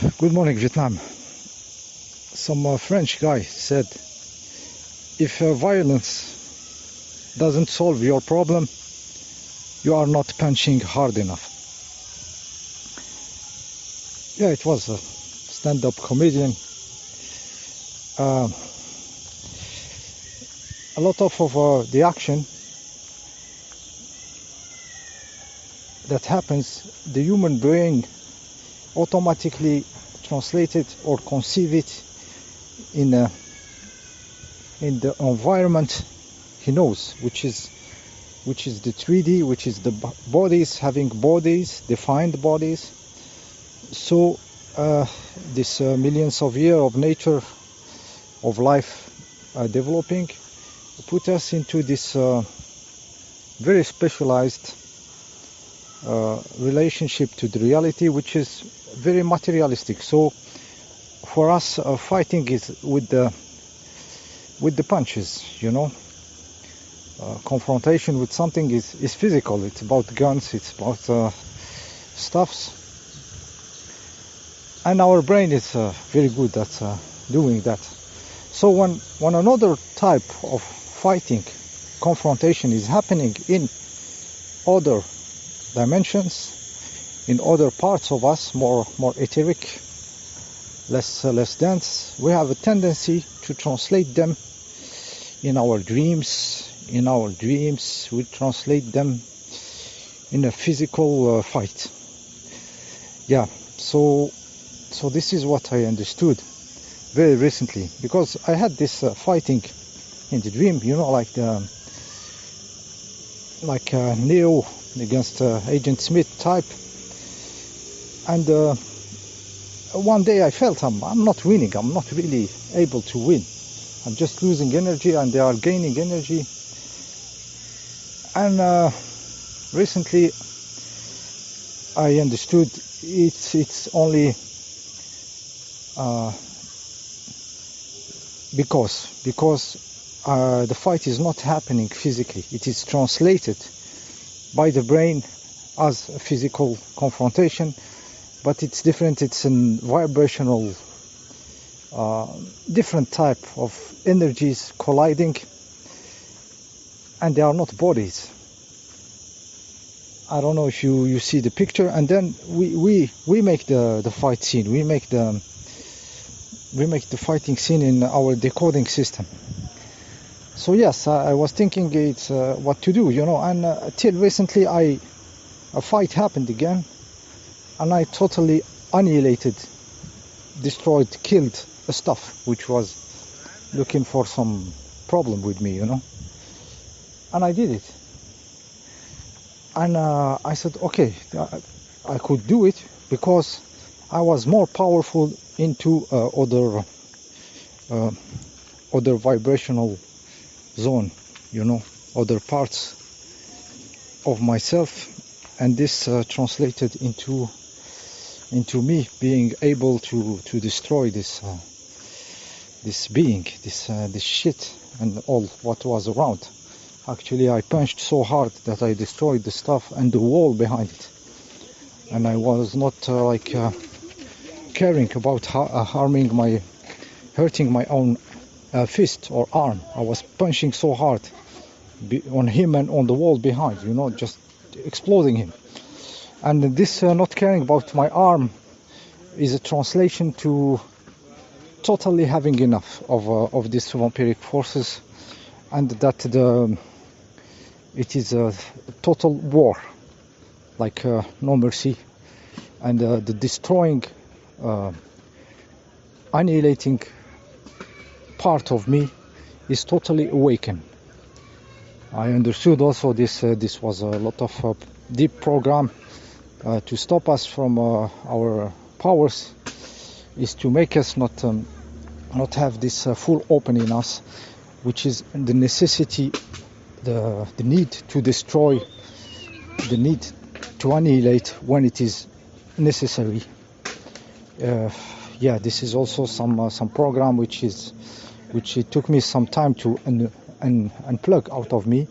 Good morning, Vietnam. Some French guy said, if violence doesn't solve your problem, you are not punching hard enough. Yeah, it was a stand-up comedian. A lot of the action that happens, the human brain automatically translate it or conceive it in the environment he knows, which is the 3D, which is the bodies, having bodies, defined bodies. So this millions of years of nature, of life developing, put us into this very specialized relationship to the reality, which is very materialistic. So for us, fighting is with the punches, you know. Confrontation with something is physical. It's about guns, it's about stuffs, and our brain is very good at doing that. So when another type of fighting, confrontation, is happening in other dimensions, in other parts of us, more etheric, less dense, we have a tendency to translate them in our dreams. In our dreams, we translate them in a physical fight. Yeah, so this is what I understood very recently, because I had this fighting in the dream, you know, like Neo against Agent Smith type. And one day I felt I'm not winning. I'm not really able to win. I'm just losing energy, and they are gaining energy. And recently I understood it's only because the fight is not happening physically. It is translated by the brain as a physical confrontation, but it's different. It's a vibrational, different type of energies colliding, and they are not bodies. I don't know if you see the picture. And then we make the fight scene. We make the fighting scene in our decoding system. So yes, I was thinking it's what to do, you know. And till recently, a fight happened again, and I totally annihilated, destroyed, killed a stuff which was looking for some problem with me, you know. And I did it. And I said, okay, I could do it because I was more powerful into other vibrational zone, you know, other parts of myself, and this translated into me being able to destroy this being, this shit, and all what was around. Actually, I punched so hard that I destroyed the stuff and the wall behind it, and I was not caring about hurting my own fist or arm. I was punching so hard on him and on the wall behind, you know, just exploding him. And this not caring about my arm is a translation to totally having enough of these vampiric forces, and that it is a total war, like no mercy, and the destroying, annihilating part of me is totally awakened. I understood also this was a lot of deep program to stop us from our powers, is to make us not have this full open in us, which is the necessity, the need to destroy, the need to annihilate when it is necessary. Yeah, this is also some program which it took me some time to unplug out of me.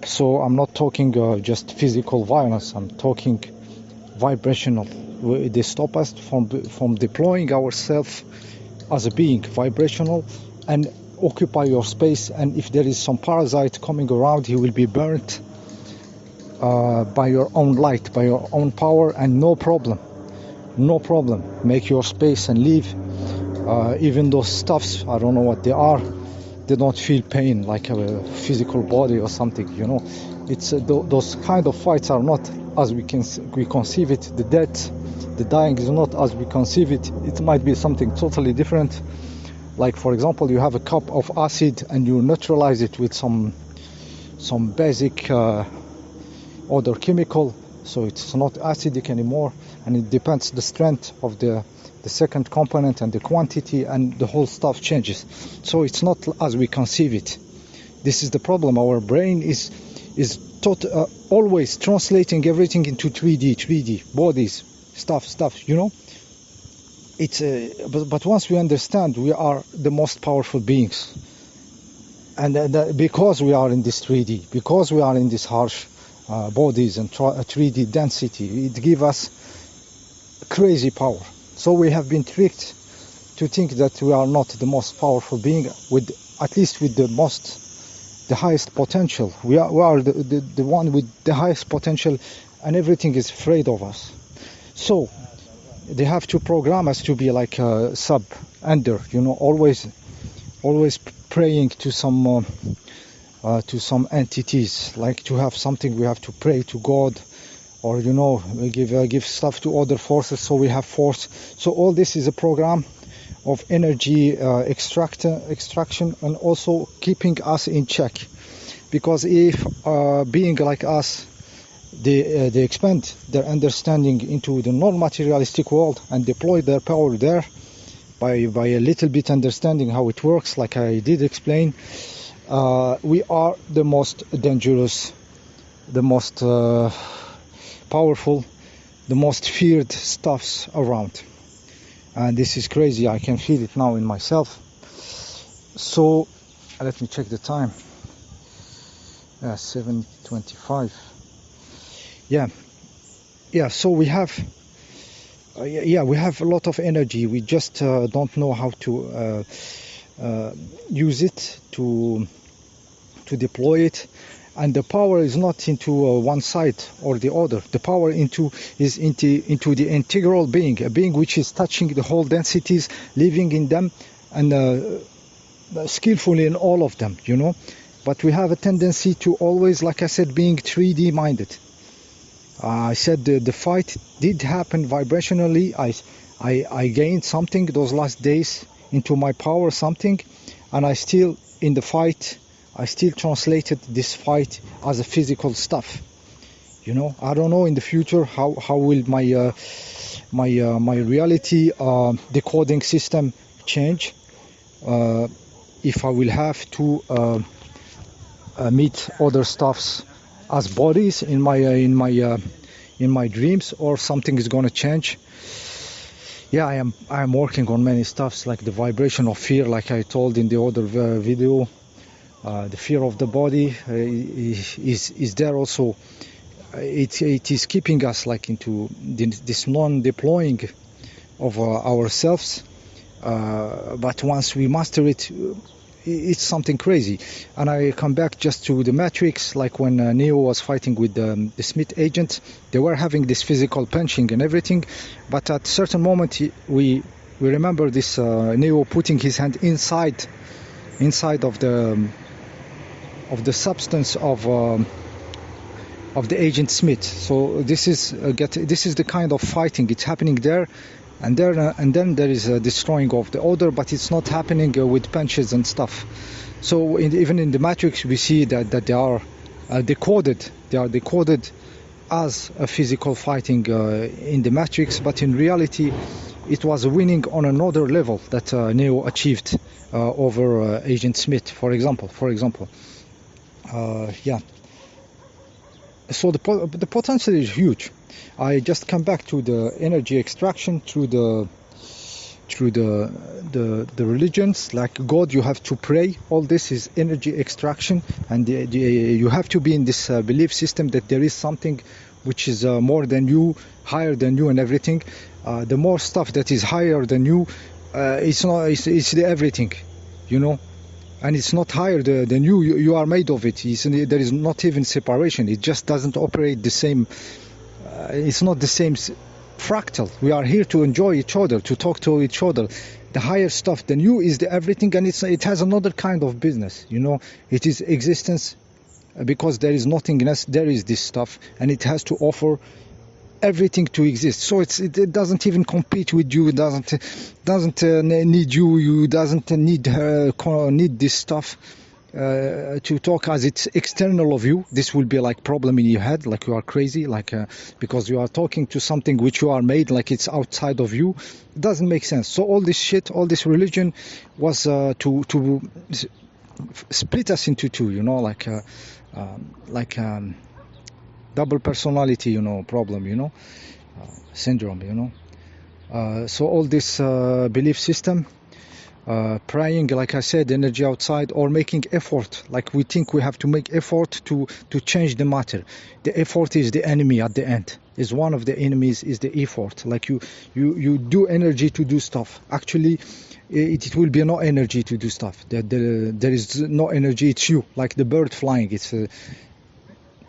So I'm not talking just physical violence. I'm talking vibrational They stop us from deploying ourselves as a being, vibrational, and occupy your space. And if there is some parasite coming around, he will be burnt by your own light, by your own power, and no problem. Make your space and leave. Even those stuffs, I don't know what they are, they don't feel pain like a physical body or something, you know. It's those kind of fights are not as we conceive it. The dying is not as we conceive it. It might be something totally different. Like, for example, you have a cup of acid and you neutralize it with some basic other chemical, so it's not acidic anymore, and it depends the strength of the second component and the quantity, and the whole stuff changes. So it's not as we conceive it. This is the problem. Our brain is always translating everything into 3D bodies, stuff, you know. It's but once we understand we are the most powerful beings, and because we are in this 3D, because we are in this harsh bodies and 3D density, it gives us crazy power. So we have been tricked to think that we are not the most powerful being, with at least with the highest potential. We are the one with the highest potential, and everything is afraid of us. So they have to program us to be like a sub-ender, you know, always praying to some entities, like to have something we have to pray to God, or, you know, we give stuff to other forces so we have force. So all this is a program of energy extraction, and also keeping us in check. Because if being like us, they expand their understanding into the non-materialistic world and deploy their power there by a little bit understanding how it works, like I did explain, we are the most dangerous, the most powerful, the most feared stuffs around. And this is crazy. I can feel it now in myself. So let me check the time. 7:25. Yeah, so we have we have a lot of energy. We just don't know how to use it, to deploy it. And the power is not into one side or the other. The power is into the integral being, a being which is touching the whole densities, living in them, and skillfully in all of them, you know. But we have a tendency to always, like I said, being 3D minded. I said the fight did happen vibrationally. I gained something those last days into my power, something, and I still in the fight. I still translated this fight as a physical stuff. You know, I don't know in the future how will my my reality decoding system change. If I will have to meet other stuffs as bodies in my dreams, or something is going to change. Yeah, I am working on many stuffs, like the vibration of fear, like I told in the other video. The fear of the body is there also. It is keeping us like into this non-deploying of ourselves. But once we master it, it's something crazy. And I come back just to the Matrix, like when Neo was fighting with the Smith agent. They were having this physical punching and everything, but at a certain moment we remember this Neo putting his hand inside of the substance of the agent Smith. So this is the kind of fighting. It's happening there, and then there is a destroying of the other, but it's not happening with punches and stuff. So even in the Matrix, we see that they are decoded. They are decoded as a physical fighting in the Matrix, but in reality, it was a winning on another level that Neo achieved over Agent Smith, for example. Yeah. So the potential is huge. I just come back to the energy extraction through the religions, like God. You have to pray. All this is energy extraction, and you have to be in this belief system that there is something which is more than you, higher than you and everything. The more stuff that is higher than you, it's the everything, you know. And it's not higher than you. You are made of it. There is not even separation. It just doesn't operate the same. It's not the same fractal. We are here to enjoy each other, to talk to each other. The higher stuff than you is the everything, and it has another kind of business, you know. It is existence, because there is nothingness, there is this stuff, and it has to offer everything to exist. So it doesn't even compete with you. It doesn't need you. You doesn't need this stuff to talk, as it's external of you. This will be like problem in your head, like you are crazy, like because you are talking to something which you are made, like it's outside of you. It doesn't make sense. So all this shit, all this religion was to split us into two, you know, like double personality, you know, problem, you know, syndrome, you know. So all this belief system, praying, like I said, energy outside, or making effort, like we think we have to make effort to change the matter. The effort is the enemy at the end. Is one of the enemies is the effort. Like you do energy to do stuff. Actually, it will be no energy to do stuff. There is no energy. It's you, like the bird flying. It's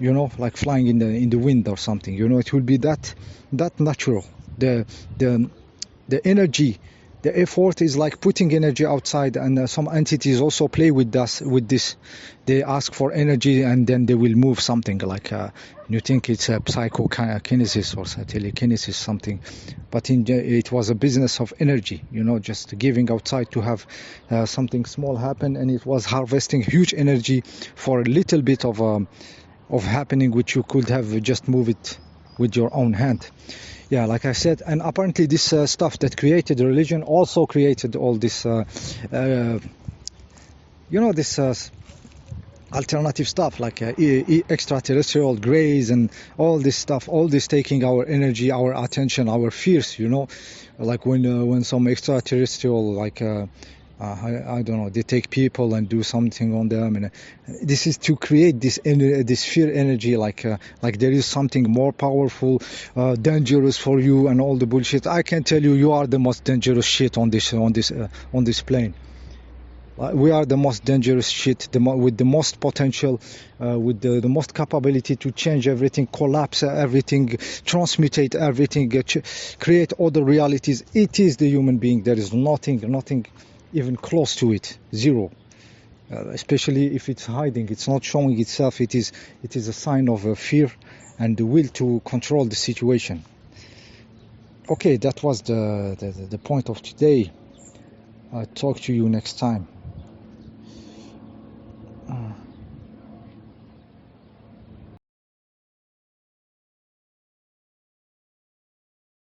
you know, like flying in the wind or something. You know, it will be that natural. The energy, the effort is like putting energy outside, and some entities also play with us with this. They ask for energy, and then they will move something like you think it's a psychokinesis or telekinesis, something, but it was a business of energy, you know, just giving outside to have something small happen, and it was harvesting huge energy for a little bit of happening, which you could have just move it with your own hand. Yeah, like I said, and apparently this stuff that created the religion also created all this, you know, this alternative stuff, like extraterrestrial greys and all this stuff, all this taking our energy, our attention, our fears, you know, like when some extraterrestrial, like I don't know, they take people and do something on them, and this is to create this fear energy, like there is something more powerful, dangerous for you, and all the bullshit. I can tell you, you are the most dangerous shit on this plane. We are the most dangerous shit, with the most potential, with the most capability to change everything, collapse everything, transmutate everything, create other realities. It is the human being. There is nothing even close to it. Zero. Especially if it's hiding, it's not showing itself. It is a sign of fear and the will to control the situation. Okay, that was the point of today. I'll talk to you next time.